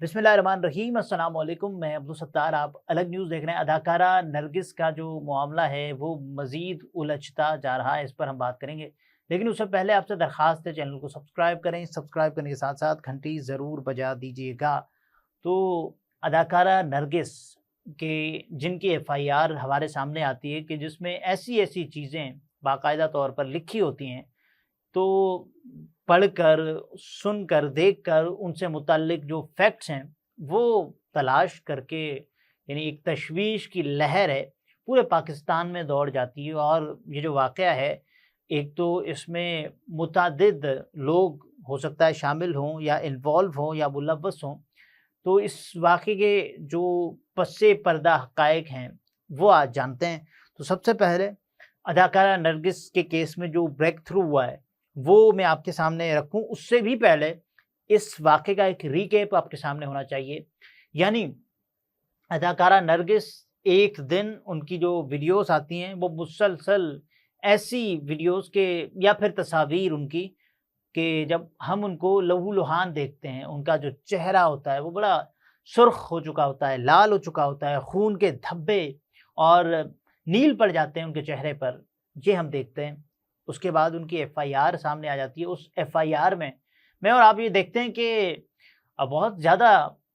बिस्मिल्लाहिर्रहमानिर्रहीम अस्सलाम वालेकुम। मैं अब्दुल सत्तार। आप अलग न्यूज़ देख रहे हैं। अदाकारा नरगिस का जो मामला है वो मज़ीद उलझता जा रहा है, इस पर हम बात करेंगे। लेकिन उससे पहले आपसे दरख्वास्त है, चैनल को सब्सक्राइब करें। सब्सक्राइब करने के साथ-साथ घंटी ज़रूर बजा दीजिएगा। तो अदाकारा नरगिस के जिनकी एफ़आईआर हमारे सामने आती है कि जिसमें ऐसी-ऐसी चीज़ें बाकायदा तौर पर लिखी होती हैं, तो पढ़कर, सुनकर, देखकर उनसे मुतल्लिक जो फैक्ट्स हैं, वो तलाश करके यानी एक तशवीश की लहर है, पूरे पाकिस्तान में दौड़ जाती है। और ये जो वाक़या है, एक तो इसमें मुतअद्दिद लोग हो सकता है शामिल हों या इन्वॉल्व हों या मुलव्वस हों। तो इस वाक़ये के जो पस्से पर्दा हक़ाइक़ हैं, वो आज जानते हैं। तो सबसे पहले अदाकारा नरगिस के केस में जो ब्रेक थ्रू हुआ है, वो मैं आपके सामने रखूँ, उससे भी पहले इस वाक़ये का एक रीकैप आपके सामने होना चाहिए। यानी अदाकारा नरगिस, एक दिन उनकी जो वीडियोज़ आती हैं, वो मुसलसल ऐसी वीडियोज़ के या फिर तस्वीर उनकी कि जब हम उनको लहूलुहान देखते हैं, उनका जो चेहरा होता है वो बड़ा सुर्ख़ हो चुका होता है, लाल हो चुका होता है, खून के धब्बे और नील पड़ जाते हैं उनके चेहरे पर, ये हम देखते हैं। उसके बाद उनकी एफ़आईआर सामने आ जाती है। उस एफ़आईआर में मैं और आप ये देखते हैं कि बहुत ज़्यादा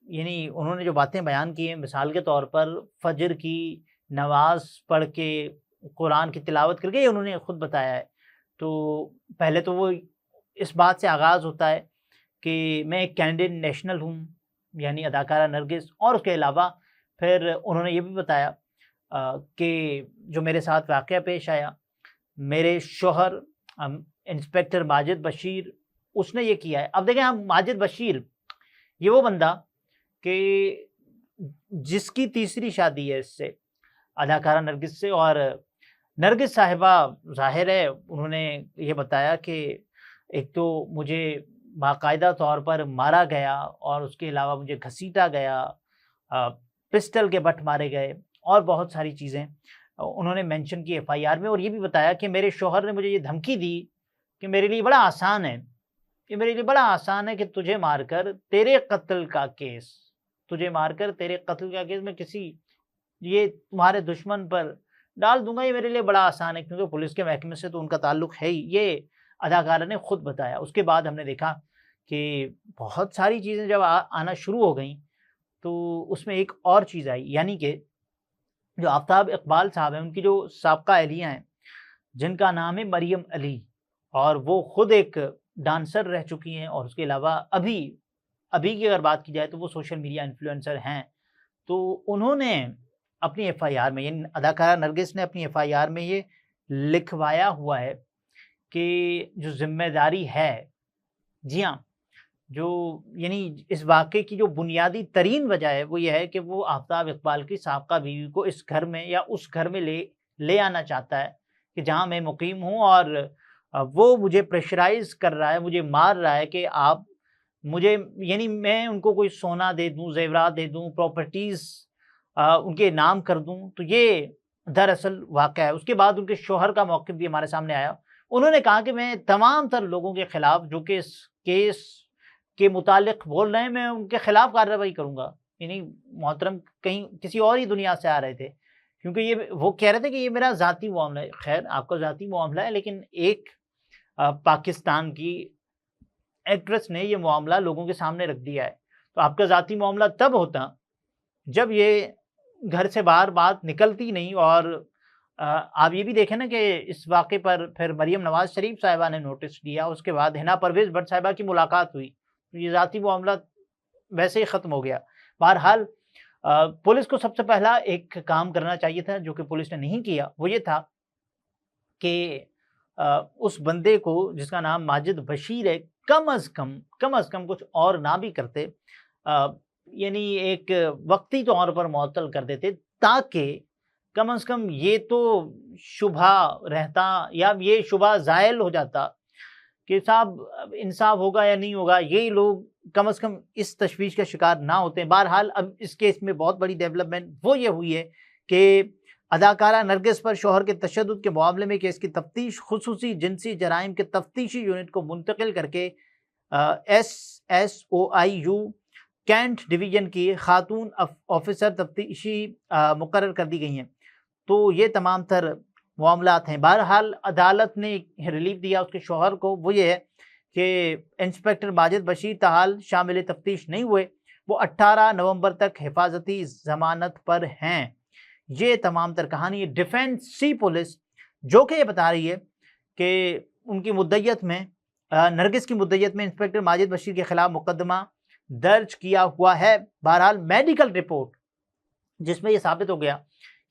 यानी उन्होंने जो बातें बयान की हैं, मिसाल के तौर पर फ़ज्र की नमाज़ पढ़ के, कुरान की तिलावत करके, ये उन्होंने खुद बताया है। तो पहले तो वो इस बात से आगाज़ होता है कि मैं एक कैनेडियन नेशनल हूँ, यानी अदाकारा नरगिस। और उसके अलावा फिर उन्होंने ये भी बताया कि जो मेरे साथ वाक़या पेश आया, मेरे शौहर इंस्पेक्टर माजिद बशीर, उसने ये किया है। अब देखें, हम माजिद बशीर, ये वो बंदा कि जिसकी तीसरी शादी है इससे, अदाकारा नरगिस से। और नरगिस साहिबा, ज़ाहिर है उन्होंने ये बताया कि एक तो मुझे बाकायदा तौर पर मारा गया और उसके अलावा मुझे घसीटा गया, पिस्टल के बट मारे गए और बहुत सारी चीज़ें उन्होंने मेंशन की एफ़आईआर में। और ये भी बताया कि मेरे शौहर ने मुझे ये धमकी दी कि मेरे लिए बड़ा आसान है, कि मेरे लिए बड़ा आसान है कि तुझे मारकर तेरे कत्ल का केस, तुझे मारकर तेरे कत्ल का केस मैं किसी ये तुम्हारे दुश्मन पर डाल दूँगा, ये मेरे लिए बड़ा आसान है, क्योंकि पुलिस के महकमे से तो उनका ताल्लुक है ही। ये अदाकारा ने खुद बताया। उसके बाद हमने देखा कि बहुत सारी चीज़ें जब आना शुरू हो गईं, तो उसमें एक और चीज़ आई, यानी कि जो आफ्ताब इकबाल साहब हैं, उनकी जो साबका अहलिया हैं, जिनका नाम है मरियम अली, और वो खुद एक डांसर रह चुकी हैं। और उसके अलावा अभी अभी की अगर बात की जाए तो वो सोशल मीडिया इन्फ्लुएंसर हैं। तो उन्होंने अपनी एफ़आईआर में, यानी अदाकारा नरगिस ने अपनी एफ़आईआर में ये लिखवाया हुआ है कि जो ज़िम्मेदारी है, जी हाँ, जो यानी इस वाक़ये की जो बुनियादी तरीन वजह है, वो ये है कि वो आफ्ताब इकबाल की साबका बीवी को इस घर में या उस घर में ले ले आना चाहता है कि जहाँ मैं मुक़ीम हूँ। और वो मुझे प्रेशराइज़ कर रहा है, मुझे मार रहा है कि आप मुझे, यानी मैं उनको कोई सोना दे दूँ, ज़ेवरात दे दूँ, प्रॉपर्टीज़ उनके नाम कर दूँ। तो ये दरअसल वाक़या है। उसके बाद उनके शौहर का मौक़िफ़ भी हमारे सामने आया। उन्होंने कहा कि मैं तमाम तर लोगों के ख़िलाफ़ जो कि इस केस के मुतालिक बोल रहे हैं, मैं उनके ख़िलाफ़ कार्रवाई करूँगा। यानी मोहतरम कहीं किसी और ही दुनिया से आ रहे थे, क्योंकि ये वो कह रहे थे कि ये मेरा ज़ाती मामला है। ख़ैर, आपका ज़ाती मामला है, लेकिन एक पाकिस्तान की एक्ट्रेस ने ये मामला लोगों के सामने रख दिया है। तो आपका ज़ाती मामला तब होता जब ये घर से बाहर बात निकलती नहीं। और आप ये भी देखें ना कि इस वाक़ये पर फिर मरियम नवाज़ शरीफ साहिबा ने नोटिस दिया, उसके बाद हिना परवेज़ भट्ट साहिबा की मुलाकात हुई, तो ये ज़ाती मामला वैसे ही ख़त्म हो गया। बहरहाल पुलिस को सबसे पहला एक काम करना चाहिए था, जो कि पुलिस ने नहीं किया। वो ये था कि उस बंदे को, जिसका नाम माजिद बशीर है, कम अज़ कम कुछ और ना भी करते, यानी एक वक़्ती तौर पर मुअत्तल कर देते, ताकि कम अज़ कम ये तो शुबहा रहता या ये शुबहा ज़ाइल हो जाता कि साहब इंसाफ होगा या नहीं होगा, ये लोग कम अज़ कम इस तशवीश का शिकार ना होते। बहरहाल अब इस केस में बहुत बड़ी डेवलपमेंट वो ये हुई है कि अदाकारा नरगिस पर शौहर के तशद्दुद के मामले में केस की तफ्तीश खुसूसी जिनसी जराइम के तफ्तीशी यूनिट को मुंतकिल करके SSOIU कैंट डिवीज़न की खातून ऑफिसर तफ्तीशी मुकर्रर कर दी गई हैं। तो ये तमाम तर मामलात हैं। बहरहाल अदालत ने रिलीफ दिया उसके शौहर को, वो ये है कि इंस्पेक्टर माजिद बशीर ताहाल शामिल तफ्तीश नहीं हुए, वो 18 नवंबर तक हिफाजती ज़मानत पर हैं। ये तमाम तर कहानी डिफेंसी पुलिस जो कि ये बता रही है कि उनकी मुद्दयत में नरगिस की मुद्दयत में इंस्पेक्टर माजिद बशीर के खिलाफ मुकदमा दर्ज किया हुआ है। बहरहाल मेडिकल रिपोर्ट जिसमें यह साबित हो गया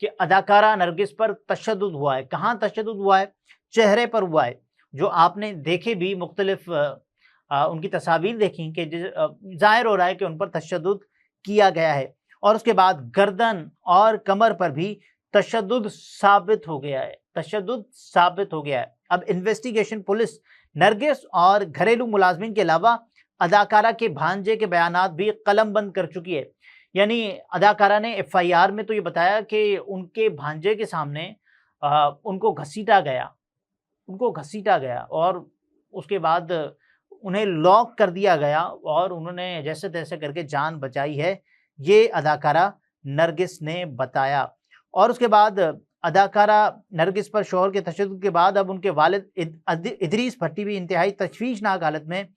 कि अदाकारा नरगिस पर तशद्दुद हुआ है। कहाँ तशद्दुद हुआ है? चेहरे पर हुआ है, जो आपने देखे भी मुख्तलिफ उनकी तस्वीर देखी कि जाहिर हो रहा है कि उन पर तशद्दुद किया गया है। और उसके बाद गर्दन और कमर पर भी तशद्दुद साबित हो गया है, तशद्दुद साबित हो गया है। अब इन्वेस्टिगेशन पुलिस नरगिस और घरेलू मुलाजमीन के अलावा अदाकारा के भांजे के बयानात भी कलमबंद कर चुकी है। यानी अदाकारा ने एफआईआर में तो ये बताया कि उनके भांजे के सामने उनको घसीटा गया और उसके बाद उन्हें लॉक कर दिया गया और उन्होंने जैसे तैसे करके जान बचाई है, ये अदाकारा नरगिस ने बताया। और उसके बाद अदाकारा नरगिस पर शौहर के तशद्दुद के बाद अब उनके वालिद इदरीस भट्टी भी इंतहाई तशवीशनाक हालत में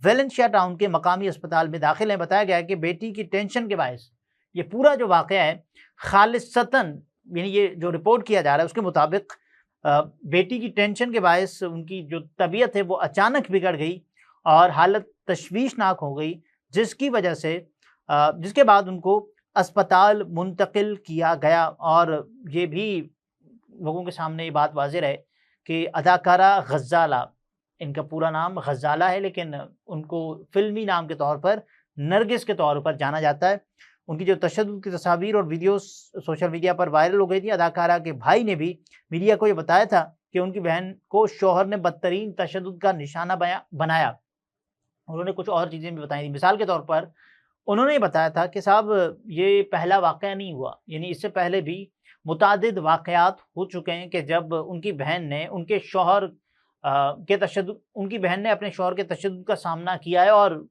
वेलेंशिया टाउन के मकामी अस्पताल में दाखिल हैं। बताया गया है कि बेटी की टेंशन के बायस ये पूरा जो वाक़या है खालिसतन, यानी ये जो रिपोर्ट किया जा रहा है उसके मुताबिक बेटी की टेंशन के बायस उनकी जो तबीयत है वो अचानक बिगड़ गई और हालत तशवीशनाक हो गई, जिसकी वजह से जिसके बाद उनको अस्पताल मुंतकिल किया गया। और ये भी लोगों के सामने ये बात वाज़ेह रहे कि अदाकारा गज़ाला, इनका पूरा नाम गज़ाला है लेकिन उनको फ़िल्मी नाम के तौर पर नरगिस के तौर पर जाना जाता है। उनकी जो तशद्दुद की तस्वीर और वीडियोस सोशल मीडिया पर वायरल हो गई थी। अदाकारा के भाई ने भी मीडिया को ये बताया था कि उनकी बहन को शौहर ने बदतरीन तशद्दुद का निशाना बनाया। उन्होंने कुछ और चीज़ें भी बताई थी। मिसाल के तौर पर उन्होंने ये बताया था कि साहब ये पहला वाक़या नहीं हुआ, यानी इससे पहले भी मुतादिद वाक़यात हो चुके हैं कि जब उनकी बहन ने उनके शौहर के तशद्दुद उनकी बहन ने अपने शौहर के तशद्दुद का सामना किया है। और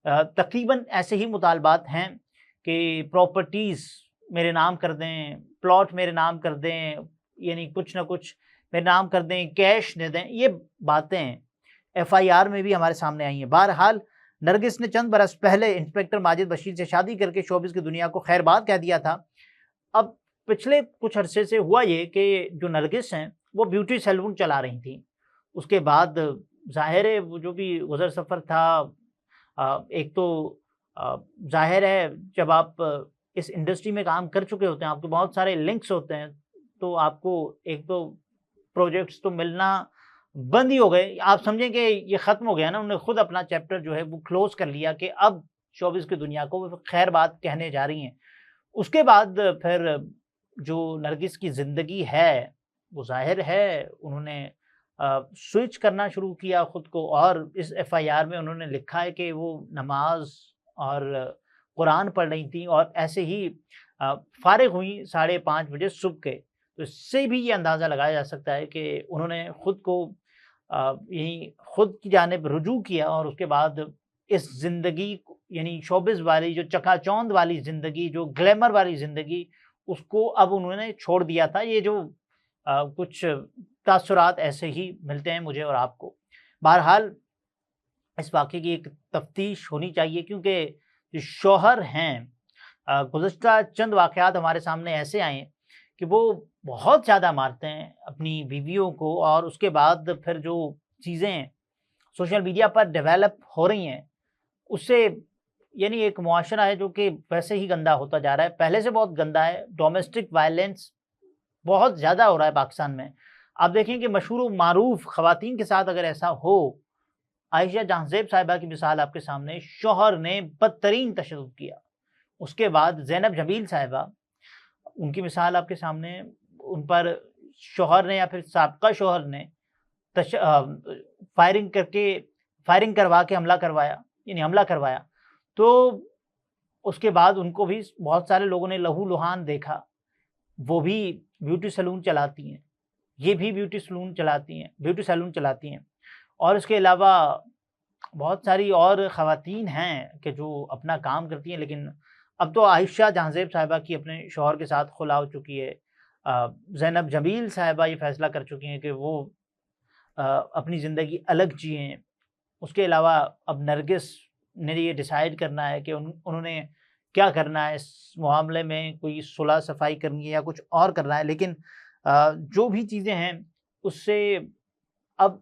तकरीबन ऐसे ही मुतालबात हैं कि प्रॉपर्टीज़ मेरे नाम कर दें, प्लॉट मेरे नाम कर दें, यानी कुछ ना कुछ मेरे नाम कर दें, कैश दे दें, ये बातें एफआईआर में भी हमारे सामने आई हैं। बहरहाल नरगिस ने चंद बरस पहले इंस्पेक्टर माजिद बशीर से शादी करके शोबिज़ की दुनिया को खैरबाद कह दिया था। अब पिछले कुछ अरसे से हुआ ये कि जो नरगिस हैं वो ब्यूटी सैलून चला रही थी। उसके बाद ज़ाहिर है वो जो भी गुज़र सफ़र था, एक तो ज़ाहिर है जब आप इस इंडस्ट्री में काम कर चुके होते हैं, आपके बहुत सारे लिंक्स होते हैं, तो आपको एक तो प्रोजेक्ट्स तो मिलना बंद ही हो गए। आप समझें कि ये ख़त्म हो गया ना, उन्होंने खुद अपना चैप्टर जो है वो क्लोज़ कर लिया कि अब शोबिज़ की दुनिया को वो खैर बात कहने जा रही हैं। उसके बाद फिर जो नरगिस की ज़िंदगी है वो ज़ाहिर है उन्होंने स्विच करना शुरू किया ख़ुद को। और इस एफआईआर में उन्होंने लिखा है कि वो नमाज और कुरान पढ़ रही थी और ऐसे ही फ़ारिग हुई 5:30 बजे सुबह के। तो इससे भी ये अंदाज़ा लगाया जा सकता है कि उन्होंने ख़ुद को यही ख़ुद की जानिब रुजू किया और उसके बाद इस ज़िंदगी यानी शोबिज़ वाली जो चकाचौंध वाली ज़िंदगी, जो ग्लैमर वाली ज़िंदगी, उसको अब उन्होंने छोड़ दिया था। ये जो कुछ तासुरात ऐसे ही मिलते हैं मुझे और आपको। बहरहाल इस वाक़े की एक तफ्तीश होनी चाहिए क्योंकि जो शौहर हैं, गुज़श्ता चंद वाक़यात हमारे सामने ऐसे आए हैं कि वो बहुत ज़्यादा मारते हैं अपनी बीवियों को। और उसके बाद फिर जो चीज़ें सोशल मीडिया पर डेवलप हो रही हैं उससे यानी एक मुआशरा है जो कि वैसे ही गंदा होता जा रहा है, पहले से बहुत गंदा है। डोमेस्टिक वायलेंस बहुत ज़्यादा हो रहा है पाकिस्तान में। आप देखें कि मशहूर व मारूफ ख़वातीन के साथ अगर ऐसा हो, आयशा जहांज़ेब साहिबा की मिसाल आपके सामने, शौहर ने बदतरीन तशद्दुद किया। उसके बाद ज़ैनब जमील साहिबा, उनकी मिसाल आपके सामने, उन पर शौहर ने या फिर साबका शौहर ने फायरिंग करवा के हमला करवाया। तो उसके बाद उनको भी बहुत सारे लोगों ने लहू-लुहान देखा। वो भी ब्यूटी सैलून चलाती हैं, ये भी ब्यूटी सैलून चलाती हैं। और इसके अलावा बहुत सारी और ख़वातीन हैं कि जो अपना काम करती हैं, लेकिन अब तो आयशा जहाँज़ेब साहिबा की अपने शौहर के साथ खुला हो चुकी है। ज़ैनब जमील साहिबा ये फ़ैसला कर चुकी हैं कि वो अपनी ज़िंदगी अलग जिएँ। उसके अलावा अब नरगिस ने ये डिसाइड करना है कि उन्होंने क्या करना है इस मामले में, कोई सुलह सफ़ाई करनी है या कुछ और करना है। लेकिन जो भी चीज़ें हैं उससे अब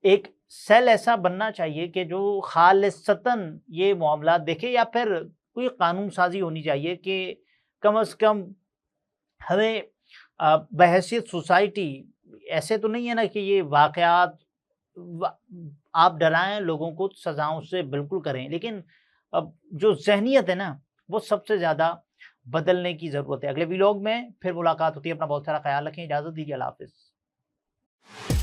एक सेल ऐसा बनना चाहिए कि जो खालिसतन ये मामला देखे, या फिर कोई कानून साज़ी होनी चाहिए कि कम से कम हमें बहैसियत सोसाइटी, ऐसे तो नहीं है ना कि ये वाक़यात व आप डराएँ लोगों को सज़ाओं से बिल्कुल करें, लेकिन अब जो ज़हनियत है ना, वो सबसे ज़्यादा बदलने की ज़रूरत है। अगले व्लॉग में फिर मुलाकात होती है। अपना बहुत सारा ख़्याल रखें, इजाज़त दीजिए, अल्लाह हाफ़िज़।